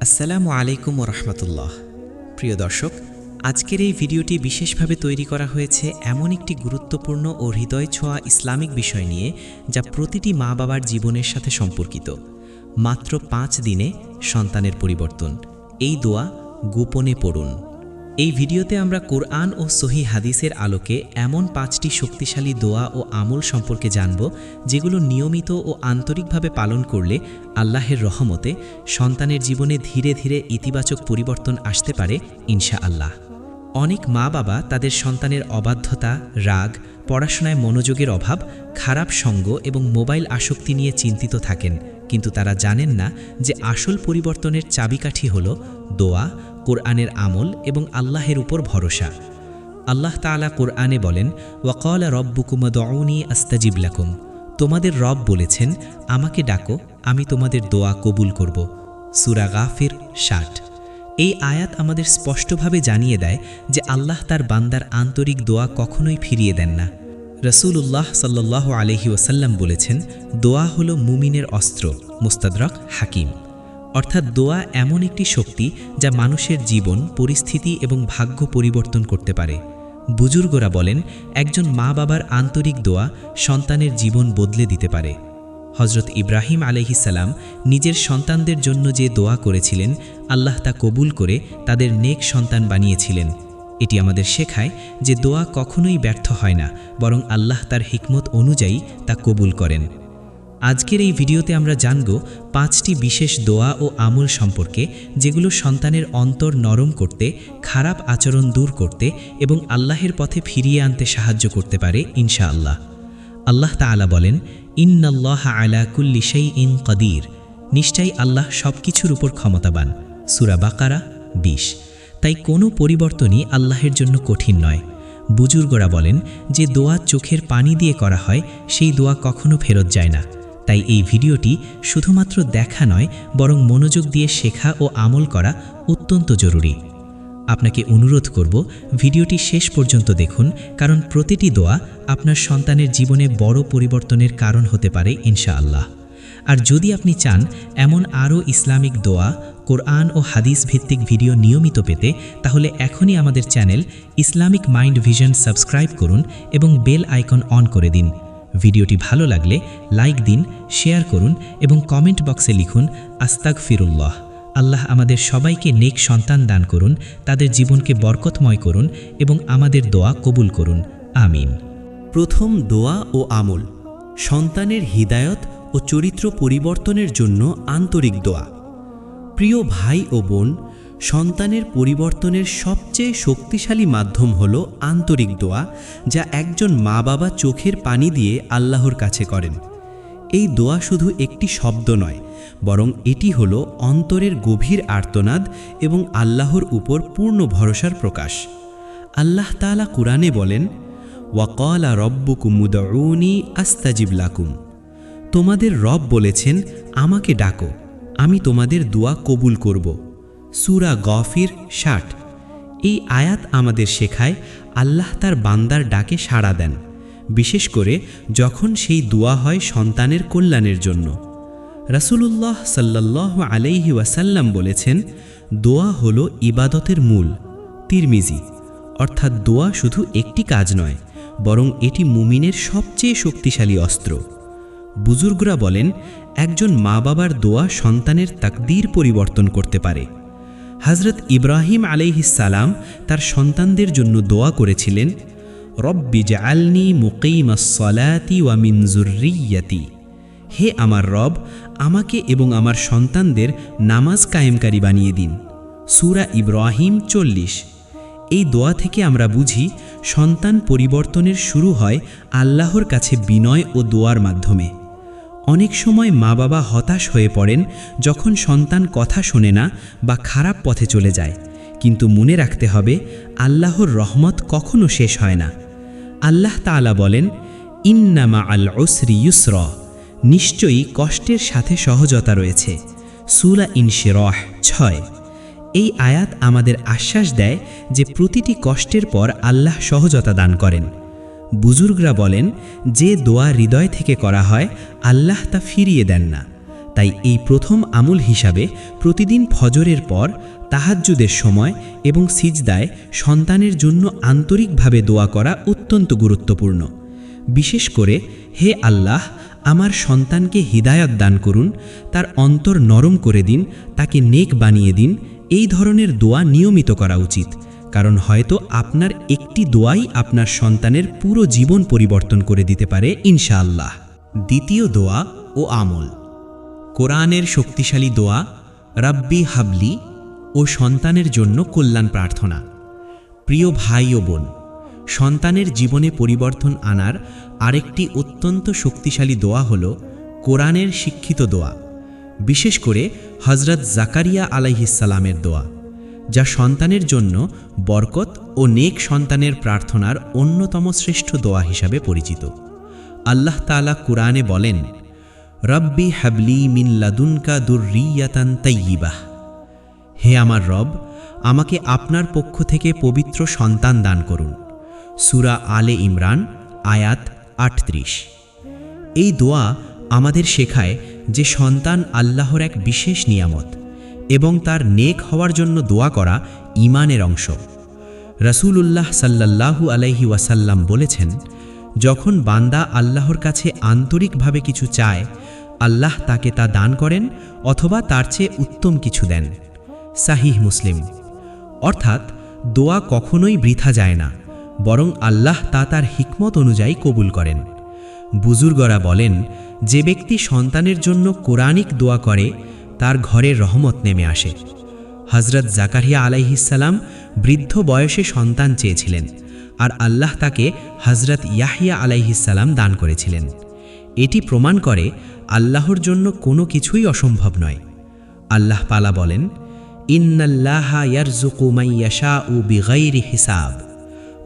আসসালামু আলাইকুম ওরহমতুল্লাহ। প্রিয় দর্শক, আজকের এই ভিডিওটি বিশেষভাবে তৈরি করা হয়েছে এমন একটি গুরুত্বপূর্ণ ও হৃদয় ছোঁয়া ইসলামিক বিষয় নিয়ে, যা প্রতিটি মা বাবার জীবনের সাথে সম্পর্কিত। মাত্র 5 দিনে সন্তানের পরিবর্তন। এই দোয়া গোপনে পড়ুন। এই ভিডিওতে আমরা কোরআন ও সহিহ হাদিসের আলোকে এমন 5টি শক্তিশালী দোয়া ও আমল সম্পর্কে জানব, যেগুলো নিয়মিত ও আন্তরিকভাবে পালন করলে আল্লাহের রহমতে সন্তানের জীবনে ধীরে ধীরে ইতিবাচক পরিবর্তন আসতে পারে ইনশাআল্লাহ। অনেক মা বাবা তাদের সন্তানের অবাধ্যতা, রাগ, পড়াশোনায় মনোযোগের অভাব, খারাপ সঙ্গ এবং মোবাইল আসক্তি নিয়ে চিন্তিত থাকেন, কিন্তু তারা জানেন না যে আসল পরিবর্তনের চাবিকাঠি হল দোয়া, কোরআনের আমল এবং আল্লাহের উপর ভরসা। আল্লাহ তাআলা কোরআনে বলেন, ওয়াকালা রব্বুকুম উদউনি আস্তাজিব লাকুম। তোমাদের রব বলেছেন, আমাকে ডাকো, আমি তোমাদের দোয়া কবুল করব। সূরা গাফির 60। এই আয়াত আমাদের স্পষ্টভাবে জানিয়ে দেয় যে আল্লাহ তার বান্দার আন্তরিক দোয়া কখনোই ফিরিয়ে দেন না। রাসূলুল্লাহ সাল্লাল্লাহু আলাইহি ওয়াসাল্লাম বলেছেন, দোয়া হলো মুমিনের অস্ত্র। মুস্তাদরাক হাকিম। অর্থাৎ দোয়া এমন একটি শক্তি যা মানুষের জীবন, পরিস্থিতি এবং ভাগ্য পরিবর্তন করতে পারে। বুজুর্গরা বলেন, একজন মা বাবার আন্তরিক দোয়া সন্তানের জীবন বদলে দিতে পারে। হযরত ইব্রাহিম আলাইহিস সালাম নিজের সন্তানদের জন্য যে দোয়া করেছিলেন, আল্লাহ তা কবুল করে তাদের নেক সন্তান বানিয়েছিলেন। এটি আমাদের শেখায় যে দোয়া কখনোই ব্যর্থ হয় না, বরং আল্লাহ তার হিকমত অনুযায়ী তা কবুল করেন। আজকের এই ভিডিওতে আমরা জানব 5টি বিশেষ দোয়া ও আমল সম্পর্কে, যেগুলো সন্তানের অন্তর নরম করতে, খারাপ আচরণ দূর করতে এবং আল্লাহের পথে ফিরিয়ে আনতে সাহায্য করতে পারে ইনশাআল্লাহ। আল্লাহ তাআলা বলেন, ইন্নাল্লাহা আলা কুল্লি শাইইন কাদির। নিশ্চয়ই আল্লাহ সবকিছুর উপর ক্ষমতাবান। সূরা বাকারা 20। তাই কোনো পরিবর্তনই আল্লাহের জন্য কঠিন নয়। বুজুর্গরা বলেন, যে দোয়া চোখের পানি দিয়ে করা হয়, সেই দোয়া কখনো ফেরত যায় না। তাই এই ভিডিওটি শুধুমাত্র দেখা নয়, বরং মনোযোগ দিয়ে শেখা ও আমল করা অত্যন্ত জরুরি। আপনাকে অনুরোধ করব, ভিডিওটি শেষ পর্যন্ত দেখুন, কারণ প্রতিটি দোয়া আপনার সন্তানের জীবনে বড় পরিবর্তনের কারণ হতে পারে ইনশাআল্লাহ। আর যদি আপনি চান এমন আরও ইসলামিক দোয়া, কোরআন ও হাদিস ভিত্তিক ভিডিও নিয়মিত পেতে, তাহলে এখনই আমাদের channel Islamic mind vision subscribe করুন এবং বেল আইকন অন করে দিন। ভিডিওটি ভালো লাগলে লাইক দিন, শেয়ার করুন এবং কমেন্ট বক্সে লিখুন আস্তাগফিরুল্লাহ। আল্লাহ আমাদের সবাইকে নেক সন্তান দান করুন, তাদের জীবনকে বরকতময় করুন এবং আমাদের দোয়া কবুল করুন। আমিন। প্রথম দোয়া ও আমল, সন্তানের হিদায়ত ও চরিত্র পরিবর্তনের জন্য আন্তরিক দোয়া। প্রিয় ভাই ও বোন, সন্তানের পরিবর্তনের সবচেয়ে শক্তিশালী মাধ্যম হল আন্তরিক দোয়া, যা একজন মা বাবা চোখের পানি দিয়ে আল্লাহর কাছে করেন। এই দোয়া শুধু একটি শব্দ নয়, বরং এটি হল অন্তরের গভীর আর্তনাদ এবং আল্লাহর উপর পূর্ণ ভরসার প্রকাশ। আল্লাহ তাআলা কুরআনে বলেন, ওয়াকালা রব্বুকুম উদউনি আস্তাজিব লাকুম। তোমাদের রব বলেছেন, আমাকে ডাকো, আমি তোমাদের দোয়া কবুল করব। সূরা গাফির 60। এই আয়াত আমাদের শেখায় আল্লাহ তার বান্দার ডাকে সাড়া দেন, বিশেষ করে যখন সেই দোয়া হয় সন্তানের কল্যাণের জন্য। রাসূলুল্লাহ সাল্লাল্লাহু আলাইহি ওয়াসাল্লাম বলেছেন, দোয়া হলো ইবাদতের মূল। তিরমিজি। অর্থাৎ দোয়া শুধু একটি কাজ নয়, বরং এটি মুমিনের সবচেয়ে শক্তিশালী অস্ত্র। বুজুর্গরা বলেন, একজন মা বাবার দোয়া সন্তানের তাকদীর পরিবর্তন করতে পারে। হযরত ইব্রাহিম আলাইহিস সালাম তার সন্তানদের জন্য দোয়া করেছিলেন, রব্বি জাআলনি মুকিমাস সালাতি ওয়া মিন যুররিয়্যাতি। হে আমার রব, আমাকে এবং আমার সন্তানদের নামাজ কায়েমকারী বানিয়ে দিন। সূরা ইব্রাহিম 40। এই দোয়া থেকে আমরা বুঝি, সন্তান পরিবর্তনের শুরু হয় আল্লাহর কাছে বিনয় ও দোয়ার মাধ্যমে। অনেক সময় মা বাবা হতাশ হয়ে পড়েন যখন সন্তান কথা শোনে না বা খারাপ পথে চলে যায়, কিন্তু মনে রাখতে হবে, আল্লাহর রহমত কখনো শেষ হয় না। আল্লাহ তাআলা বলেন, ইন্না মাআল উসরি ইউসরা। নিশ্চয়ই কষ্টের সাথে সহজতা রয়েছে। সূরা ইনশিরাহ 6। এই আয়াত আমাদের আশ্বাস দেয় যে প্রতিটি কষ্টের পর আল্লাহ সহজতা দান করেন। বুজুর্গরা বলেন, যে দোয়া হৃদয় থেকে করা হয়, আল্লাহ তা ফিরিয়ে দেন না। তাই এই প্রথম আমল হিসাবে প্রতিদিন ফজরের পর তাহাজ্জুদের সময় এবং সিজদায় সন্তানের জন্য আন্তরিকভাবে দোয়া করা অত্যন্ত গুরুত্বপূর্ণ। বিশেষ করে, হে আল্লাহ, আমার সন্তানকে হিদায়াত দান করুন, তার অন্তর নরম করে দিন, তাকে নেক বানিয়ে দিন, এই ধরনের দোয়া নিয়মিত করা উচিত। কারণ হয়তো আপনার একটি দোয়াই আপনার সন্তানের পুরো জীবন পরিবর্তন করে দিতে পারে ইনশাআল্লাহ। দ্বিতীয় দোয়া ও আমল। কোরআনের শক্তিশালী দোয়া রাব্বি হাবলি ও সন্তানের জন্য কল্যাণ প্রার্থনা। প্রিয় ভাই ও বোন, সন্তানের জীবনে পরিবর্তন আনার আরেকটি অত্যন্ত শক্তিশালী দোয়া হল কোরআনের শিক্ষিত দোয়া, বিশেষ করে হযরত জাকারিয়া আলাইহিসসালামের দোয়া, যা সন্তানের জন্য বরকত ও নেক সন্তানের প্রার্থনার অন্যতম শ্রেষ্ঠ দোয়া হিসাবে পরিচিত। আল্লাহ তাআলা কুরআনে বলেন, রব্বি হাবলি মিন লাদুনকা দুররিয়াতান তাইয়্যিবাহ। হে আমার রব, আমাকে আপনার পক্ষ থেকে পবিত্র সন্তান দান করুন। সূরা আলে ইমরান আয়াত ৩৮। এই দোয়া আমাদের শেখায় যে সন্তান আল্লাহর এক বিশেষ নিয়ামত এবং তার নেক হওয়ার জন্য দোয়া করা ঈমানের অংশ। রাসূলুল্লাহ সাল্লাল্লাহু আলাইহি ওয়াসাল্লাম বলেছেন, যখন বান্দা আল্লাহর কাছে আন্তরিকভাবে কিছু চায়, আল্লাহ তাকে তা দান করেন অথবা তার চেয়ে উত্তম কিছু দেন। সাহিহ মুসলিম। অর্থাৎ দোয়া কখনোই বৃথা যায় না, বরং আল্লাহ তা তার হিকমত অনুযায়ী কবুল করেন। বুজুর্গরা বলেন, যে ব্যক্তি সন্তানের জন্য কোরআনিক দোয়া করে তার ঘরে রহমত নেমে আসে। হযরত জাকারিয়া আলাইহিসসালাম বৃদ্ধ বয়সে সন্তান চেয়েছিলেন, আর আল্লাহ তাকে হযরত ইয়াহইয়া আলাইহিসসালাম দান করেছিলেন। এটি প্রমাণ করে আল্লাহর জন্য কোনো কিছুই অসম্ভব নয়। আল্লাহ পালা বলেন, ইন্নাল্লাহা ইয়ারযুকু মান ইয়াশাউ বিগাইরি হিসাব।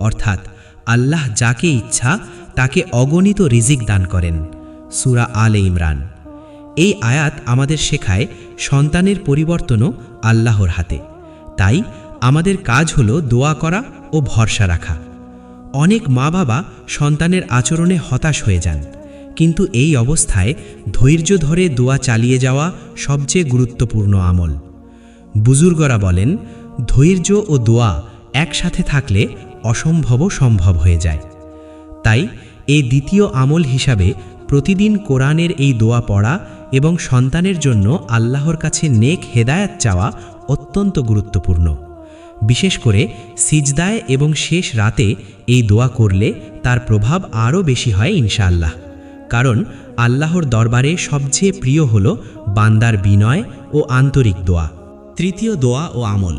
অর্থাৎ আল্লাহ যাকে ইচ্ছা তাকে অগণিত রিজিক দান করেন। সূরা আলে ইমরান। এই আয়াত আমাদের শেখায় সন্তানের পরিবর্তনও আল্লাহর হাতে। তাই আমাদের কাজ হলো দোয়া করা ও ভরসা রাখা। অনেক মা বাবা সন্তানের আচরণে হতাশ হয়ে যান, কিন্তু এই অবস্থায় ধৈর্য ধরে দোয়া চালিয়ে যাওয়া সবচেয়ে গুরুত্বপূর্ণ আমল। বুজুর্গরা বলেন, ধৈর্য ও দোয়া একসাথে থাকলে অসম্ভবও সম্ভব হয়ে যায়। তাই এই দ্বিতীয় আমল হিসাবে প্রতিদিন কোরআনের এই দোয়া পড়া এবং সন্তানের জন্য আল্লাহর কাছে নেক হেদায়াত চাওয়া অত্যন্ত গুরুত্বপূর্ণ। বিশেষ করে সিজদায় এবং শেষ রাতে এই দোয়া করলে তার প্রভাব আরও বেশি হয় ইনশাআল্লাহ। কারণ আল্লাহর দরবারে সবচেয়ে প্রিয় হল বান্দার বিনয় ও আন্তরিক দোয়া। তৃতীয় দোয়া ও আমল।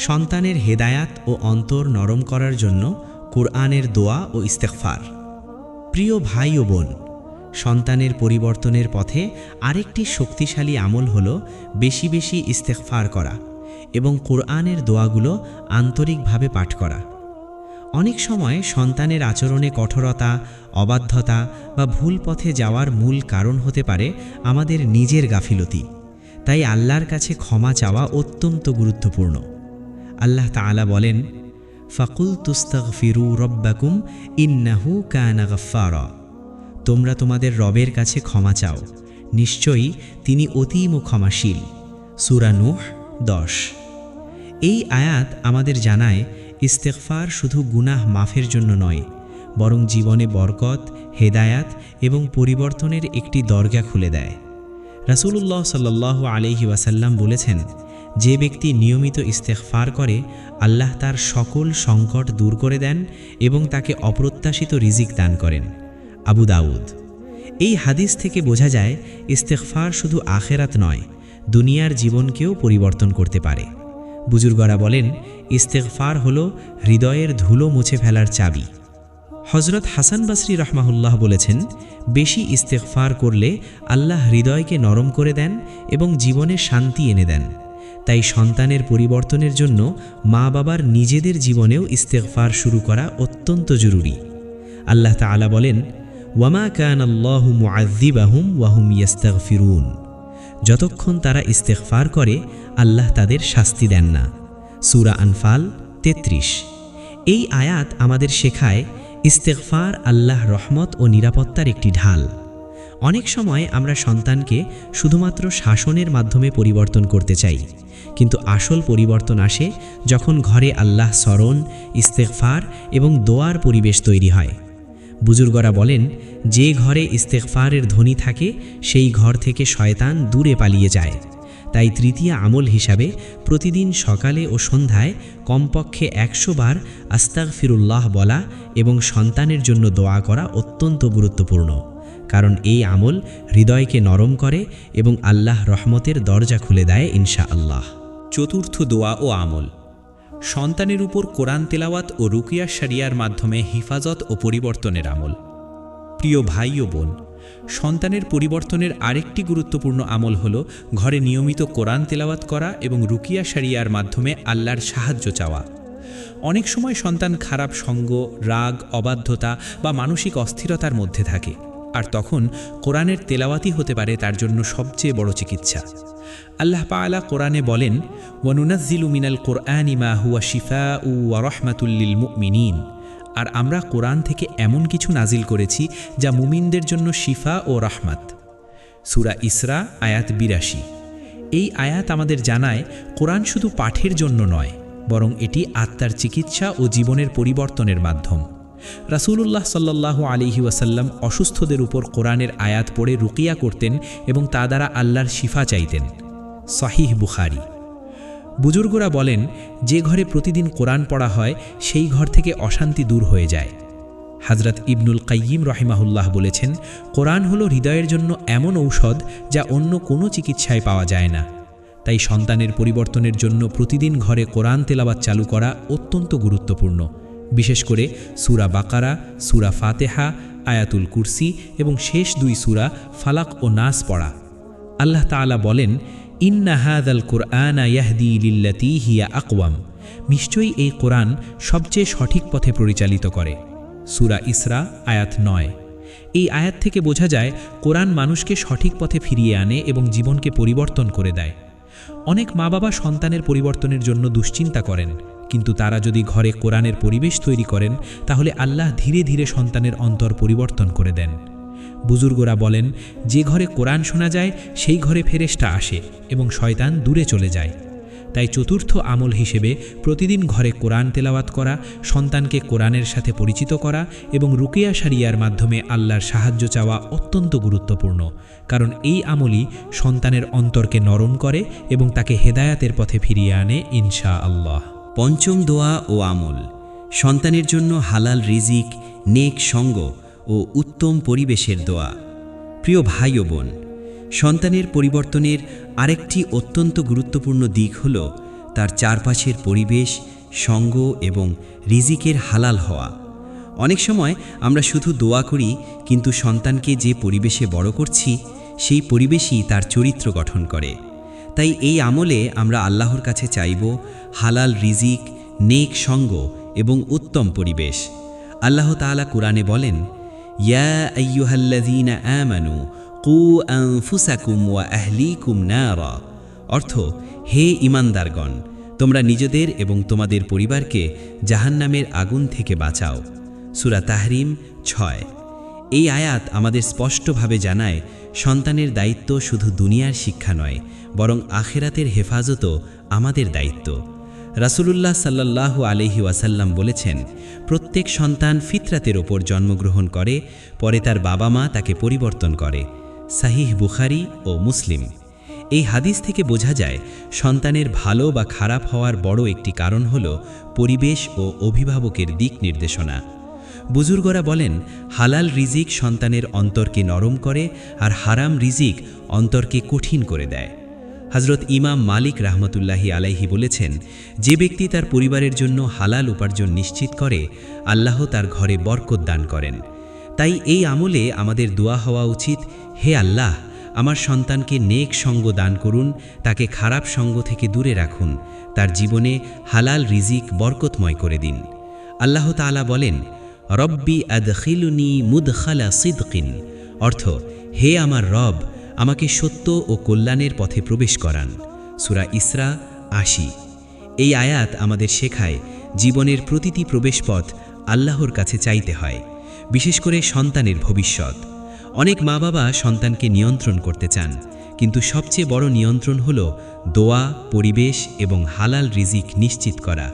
সন্তানের হেদায়াত ও অন্তর নরম করার জন্য কুরআনের দোয়া ও ইস্তেগফার। প্রিয় ভাই ও বোন, সন্তানের পরিবর্তনের পথে আরেকটি শক্তিশালী আমল হল বেশি বেশি ইস্তেগফার করা এবং কুরআনের দোয়াগুলো আন্তরিকভাবে পাঠ করা। অনেক সময় সন্তানের আচরণে কঠোরতা, অবাধ্যতা বা ভুল পথে যাওয়ার মূল কারণ হতে পারে আমাদের নিজের গাফিলতি। তাই আল্লাহর কাছে ক্ষমা চাওয়া অত্যন্ত গুরুত্বপূর্ণ। আল্লাহ তাআলা বলেন, ফাকুল তুস্তাগফিরু রব্বাকুম ইন্নাহু কানা গাফফারা। তোমরা তোমাদের রবের কাছে ক্ষমা চাও, নিশ্চয়ই তিনি অতীব ক্ষমাশীল। সূরা নূহ 10। এই আয়াত আমাদের জানায় ইস্তেগফার শুধু গুনাহ মাফের জন্য নয়, বরং জীবনে বরকত, হেদায়াত এবং পরিবর্তনের একটি দরজা খুলে দেয়। রাসূলুল্লাহ সাল্লাল্লাহু আলাইহি ওয়াসাল্লাম বলেছেন, যে ব্যক্তি নিয়মিত ইস্তেগফার করে আল্লাহ তার সকল সংকট দূর করে দেন এবং তাকে অপ্রত্যাশিত রিজিক দান করেন। আবু দাউদ। এই হাদিস থেকে বোঝা যায় ইস্তেগফার শুধু আখিরাত নয়, দুনিয়ার জীবনকেও পরিবর্তন করতে পারে। বুজুর্গরা বলেন, ইস্তেগফার হলো হৃদয়ের ধুলো মুছে ফেলার চাবি। হযরত হাসান বসরি রাহমাহুল্লাহ বলেছেন, বেশি ইস্তেগফার করলে আল্লাহ হৃদয়কে নরম করে দেন এবং জীবনে শান্তি এনে দেন। তাই সন্তানের পরিবর্তনের জন্য মা বাবার নিজেদের জীবনেও ইস্তেগফার শুরু করা অত্যন্ত জরুরি। আল্লাহ তাআলা বলেন, ওয়ামা কানাল্লাহু মুআযযিবাহুম ওয়া হুম ইস্তাগফিরুন। যতক্ষণ তারা ইস্তেগফার করে আল্লাহ তাদের শাস্তি দেন না। সূরা আনফাল 33। এই আয়াত আমাদের শেখায় ইস্তেগফার আল্লাহ রহমত ও নিরাপত্তার একটি ঢাল। অনেক সময় আমরা সন্তানকে শুধুমাত্র শাসনের মাধ্যমে পরিবর্তন করতে চাই, কিন্তু আসল পরিবর্তন আসে যখন ঘরে আল্লাহ স্মরণ, ইস্তেগফার এবং দোয়ার পরিবেশ তৈরি হয়। বুজুর্গরা বলেন, যে ঘরে ইস্তেগফারের ধ্বনি থাকে সেই ঘর থেকে শয়তান দূরে পালিয়ে যায়। তাই তৃতীয় আমল হিসাবে প্রতিদিন সকালে ও সন্ধ্যায় কমপক্ষে 100 বার আস্তাগফিরুল্লাহ বলা এবং সন্তানের জন্য দোয়া করা অত্যন্ত গুরুত্বপূর্ণ, কারণ এই আমল হৃদয়কে নরম করে এবং আল্লাহ রহমতের দরজা খুলে দেয় ইনশাআল্লাহ। চতুর্থ দোয়া ও আমল, সন্তানের উপর কোরআন তেলাওয়াত ও রুকিয়া শরিয়ার মাধ্যমে হিফাজত ও পরিবর্তনের আমল। প্রিয় ভাই ও বোন, সন্তানের পরিবর্তনের আরেকটি গুরুত্বপূর্ণ আমল হল ঘরে নিয়মিত কোরআন তেলাওয়াত করা এবং রুকিয়া শরিয়ার মাধ্যমে আল্লাহর সাহায্য চাওয়া। অনেক সময় সন্তান খারাপ সঙ্গ, রাগ, অবাধ্যতা বা মানসিক অস্থিরতার মধ্যে থাকে, আর তখন কোরআনের তেলাওয়াতই হতে পারে তার জন্য সবচেয়ে বড় চিকিৎসা। আল্লাহ পাআলা কোরআনে বলেন, ওয়ানুনাজ্জিলু মিনাল কোরআনি মা হুয়া শিফাউ ওয়া রাহমাতুল লিল মুমিনিন, আর আমরা কোরআন থেকে এমন কিছু নাজিল করেছি যা মুমিনদের জন্য শিফা ও রাহমাত। সূরা ইসরা আয়াত ৮২। এই আয়াত আমাদের জানায় কোরআন শুধু পাঠের জন্য নয়, বরং এটি আত্মার চিকিৎসা ও জীবনের পরিবর্তনের মাধ্যম। রাসূলুল্লাহ সাল্লাল্লাহু আলাইহি ওয়াসাল্লাম অসুস্থদের উপর কোরআনের আয়াত পড়ে রুকিয়া করতেন এবং তা দ্বারা আল্লাহর শিফা চাইতেন। সহিহ বুখারী। বুজুর্গরা বলেন, যে ঘরে প্রতিদিন কোরআন পড়া হয় সেই ঘর থেকে অশান্তি দূর হয়ে যায়। হযরত ইবনুল কাইয়িম রাহিমাহুল্লাহ বলেছেন, কোরআন হলো হৃদয়ের জন্য এমন ঔষধ যা অন্য কোনো চিকিৎসায় পাওয়া যায় না। তাই সন্তানের পরিবর্তনের জন্য প্রতিদিন ঘরে কোরআন তেলাওয়াত চালু করা অত্যন্ত গুরুত্বপূর্ণ, বিশেষ করে সূরা বাকারা, সূরা ফাতিহা, আয়াতুল কুরসি এবং শেষ 2 সূরা ফালাক ও নাস পড়া। আল্লাহ তাআলা বলেন, ইন্না হাযাল কুরআনা ইয়াহদি লিল্লাতী হিয়া আকওয়াম, নিশ্চয়ই এই কোরআন সবচেয়ে সঠিক পথে পরিচালিত করে। সূরা ইসরা আয়াত 9। এই আয়াত থেকে বোঝা যায় কোরআন মানুষকে সঠিক পথে ফিরিয়ে আনে এবং জীবনকে পরিবর্তন করে দেয়। অনেক মা বাবা সন্তানের পরিবর্তনের জন্য দুশ্চিন্তা করেন, কিন্তু তারা যদি ঘরে কোরআনের পরিবেশ তৈরি করেন তাহলে আল্লাহ ধীরে ধীরে সন্তানের অন্তর পরিবর্তন করে দেন। বুজুর্গরা বলেন, যে ঘরে কোরআন শোনা যায় সেই ঘরে ফেরেশতা আসে এবং শয়তান দূরে চলে যায়। তাই চতুর্থ আমল হিসেবে প্রতিদিন ঘরে কোরআন তেলাওয়াত করা, সন্তানকে কোরআনের সাথে পরিচিত করা এবং রুকিয়া শরিয়ার মাধ্যমে আল্লাহর সাহায্য চাওয়া অত্যন্ত গুরুত্বপূর্ণ, কারণ এই আমলই সন্তানের অন্তরকে নরম করে এবং তাকে হেদায়াতের পথে ফিরিয়ে আনে ইনশাআল্লাহ। পঞ্চম দোয়া ও আমল, সন্তানের জন্য হালাল রিজিক, নেক সঙ্গ ও উত্তম পরিবেশের দোয়া। প্রিয় ভাই ও বোন, সন্তানের পরিবর্তনের আরেকটি অত্যন্ত গুরুত্বপূর্ণ দিক হল তার চারপাশের পরিবেশ, সঙ্গ এবং রিজিকের হালাল হওয়া। অনেক সময় আমরা শুধু দোয়া করি, কিন্তু সন্তানকে যে পরিবেশে বড় করছি সেই পরিবেশই তার চরিত্র গঠন করে। তাই এই আমলে আমরা আল্লাহর কাছে চাইব হালাল রিজিক, নেক সঙ্গ এবং উত্তম পরিবেশ। আল্লাহ তাআলা কুরআনে বলেন, ইয়া আইয়ুহাল্লাযীনা আমানু কু আনফুসাকুম ওয়া আহলিকুম নারা, অর্থ, হে ঈমানদারগণ, তোমরা নিজেদের এবং তোমাদের পরিবারকে জাহান্নামের আগুন থেকে বাঁচাও। সূরা তাহরিম 6। এই আয়াত আমাদের স্পষ্টভাবে জানায় সন্তানের দায়িত্ব শুধু দুনিয়ার শিক্ষা নয়, বরং আখিরাতের হেফাজতও আমাদের দায়িত্ব। রাসূলুল্লাহ সাল্লাল্লাহু আলাইহি ওয়াসাল্লাম বলেছেন, প্রত্যেক সন্তান ফিতরাতের ওপর জন্মগ্রহণ করে, পরে তার বাবা মা তাকে পরিবর্তন করে। সাহিহ বুখারী ও মুসলিম। এই হাদিস থেকে বোঝা যায় সন্তানের ভালো বা খারাপ হওয়ার বড় একটি কারণ হল পরিবেশ ও অভিভাবকের দিক নির্দেশনা। বুজুর্গরা বলেন, হালাল রিজিক সন্তানের অন্তরকে নরম করে আর হারাম রিজিক অন্তরকে কঠিন করে দেয়। হযরত ইমাম মালিক রাহমাতুল্লাহি আলাইহি বলেছেন, যে ব্যক্তি তার পরিবারের জন্য হালাল উপার্জন নিশ্চিত করে, আল্লাহ তার ঘরে বরকত দান করেন। তাই এই আমলে আমাদের দোয়া হওয়া উচিত, হে আল্লাহ, আমার সন্তানকে নেক সঙ্গ দান করুন, তাকে খারাপ সঙ্গ থেকে দূরে রাখুন, তার জীবনে হালাল রিজিক বরকতময় করে দিন। আল্লাহ তাআলা বলেন, রব্বি আদখিলুনি মুদখালা সিদকিন, অর্থ, হে আমার রব, আমাকে সত্য ও কল্যাণের পথে প্রবেশ করান। সূরা ইসরা ৮০। এই আয়াত আমাদের শেখায় জীবনের প্রতিটি প্রবেশপথ আল্লাহর কাছে চাইতে হয়, বিশেষ করে সন্তানের ভবিষ্যৎ। অনেক মা বাবা সন্তানকে নিয়ন্ত্রণ করতে চান, কিন্তু সবচেয়ে বড় নিয়ন্ত্রণ হলো দোয়া, পরিবেশ এবং হালাল রিজিক নিশ্চিত করা।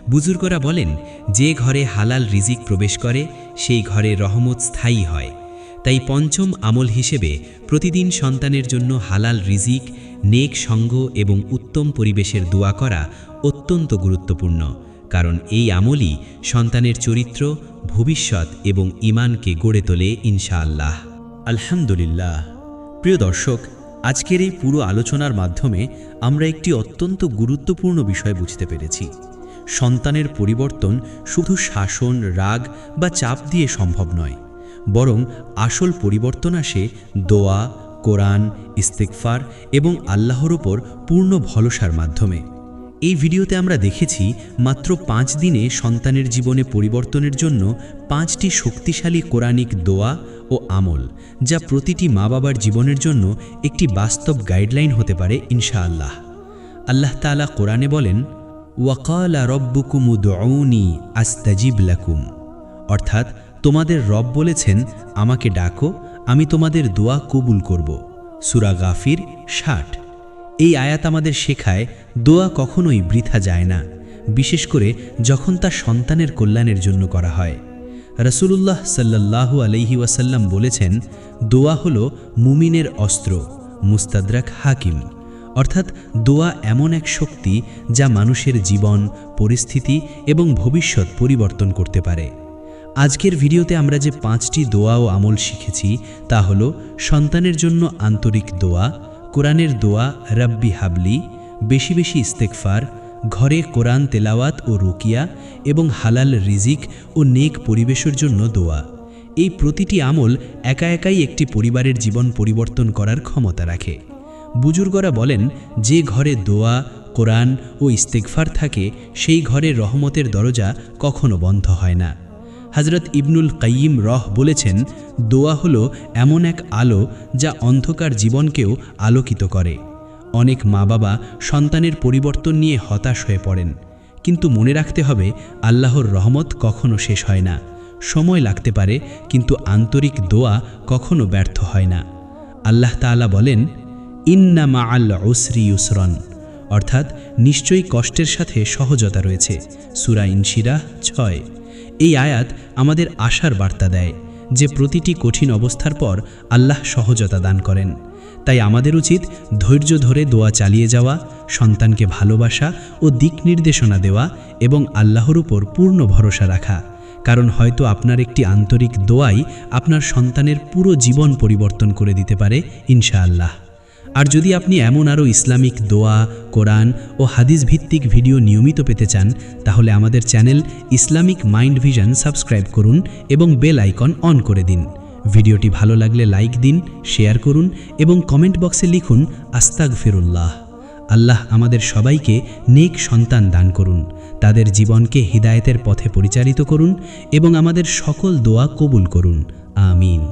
বুজুর্গরা বলেন, যে ঘরে হালাল রিজিক প্রবেশ করে সেই ঘরে রহমত স্থায়ী হয়। তাই পঞ্চম আমল হিসেবে প্রতিদিন সন্তানের জন্য হালাল রিজিক, নেক সঙ্গ এবং উত্তম পরিবেশের দোয়া করা অত্যন্ত গুরুত্বপূর্ণ, কারণ এই আমলই সন্তানের চরিত্র, ভবিষ্যৎ এবং ঈমানকে গড়ে তোলে ইনশাআল্লাহ। আলহামদুলিল্লাহ। প্রিয় দর্শক, আজকের এই পুরো আলোচনার মাধ্যমে আমরা একটি অত্যন্ত গুরুত্বপূর্ণ বিষয় বুঝতে পেরেছি। সন্তানের পরিবর্তন শুধু শাসন, রাগ বা চাপ দিয়ে সম্ভব নয়, বরং আসল পরিবর্তন আসে দোয়া, কোরআন, ইস্তেগফার এবং আল্লাহর ওপর পূর্ণ ভরসার মাধ্যমে। এই ভিডিওতে আমরা দেখেছি মাত্র 5 দিনে সন্তানের জীবনে পরিবর্তনের জন্য 5টি শক্তিশালী কোরআনিক দোয়া ও আমল, যা প্রতিটি মা বাবার জীবনের জন্য একটি বাস্তব গাইডলাইন হতে পারে ইনশাআল্লাহ। আল্লাহ তাআলা কোরআনে বলেন, ওয়াকালা রব্বুকুম উদউনি আস্তাজিব লাকুম, অর্থাৎ তোমাদের রব বলেছেন, আমাকে ডাকো, আমি তোমাদের দোয়া কবুল করব। সূরা গাফির 60। এই আয়াত আমাদের শেখায় দোয়া কখনোই বৃথা যায় না, বিশেষ করে যখন তা সন্তানের কল্যাণের জন্য করা হয়। রাসূলুল্লাহ সাল্লাল্লাহু আলাইহি ওয়াসাল্লাম বলেছেন, দোয়া হলো মুমিনের অস্ত্র। মুস্তাদরাক হাকিম। অর্থাৎ দোয়া এমন এক শক্তি যা মানুষের জীবন, পরিস্থিতি এবং ভবিষ্যৎ পরিবর্তন করতে পারে। আজকের ভিডিওতে আমরা যে 5টি দোয়া ও আমল শিখেছি তা হলো সন্তানের জন্য আন্তরিক দোয়া, কোরআনের দোয়া রাব্বি হাবলি, বেশি বেশি ইস্তেগফার, ঘরে কোরআন তেলাওয়াত ও রুকিয়া এবং হালাল রিজিক ও নেক পরিবেশের জন্য দোয়া। এই প্রতিটি আমল একা একাই একটি পরিবারের জীবন পরিবর্তন করার ক্ষমতা রাখে। বুজুর্গরা বলেন, যে ঘরে দোয়া, কোরআন ও ইস্তেগফার থাকে সেই ঘরে রহমতের দরজা কখনো বন্ধ হয় না। হযরত ইবনুল কাইয়িম বলেছেন, দোয়া হলো এমন এক আলো যা অন্ধকার জীবনকেও আলোকিত করে। অনেক মা বাবা সন্তানের পরিবর্তন নিয়ে হতাশ হয়ে পড়েন, কিন্তু মনে রাখতে হবে আল্লাহর রহমত কখনো শেষ হয় না। সময় লাগতে পারে, কিন্তু আন্তরিক দোয়া কখনো ব্যর্থ হয় না। আল্লাহ তাআলা বলেন, ইন্না মাআল উসরি ইউসরান, অর্থাৎ নিশ্চয়ই কষ্টের সাথে সহজতা রয়েছে। সূরা ইনশিরাহ 6। এই আয়াত আমাদের আশার বার্তা দেয় যে প্রতিটি কঠিন অবস্থার পর আল্লাহ সহজতা দান করেন। তাই আমাদের উচিত ধৈর্য ধরে দোয়া চালিয়ে যাওয়া, সন্তানকে ভালোবাসা ও দিক নির্দেশনা দেওয়া এবং আল্লাহর উপর পূর্ণ ভরসা রাখা, কারণ হয়তো আপনার একটি আন্তরিক দোয়াই আপনার সন্তানের পুরো জীবন পরিবর্তন করে দিতে পারে ইনশাআল্লাহ। আর যদি আপনি এমন আরও ইসলামিক দোয়া, কোরআন ও হাদিস ভিত্তিক ভিডিও নিয়মিত পেতে চান, তাহলে আমাদের channel Islamic mind vision subscribe করুন এবং বেল আইকন অন করে দিন। ভিডিওটি ভালো লাগলে লাইক দিন, শেয়ার করুন এবং কমেন্ট বক্সে লিখুন আস্তাগফিরুল্লাহ। আল্লাহ আমাদের সবাইকে নেক সন্তান দান করুন, তাদের জীবনকে হিদায়েতের পথে পরিচালিত করুন এবং আমাদের সকল দোয়া কবুল করুন। আমিন।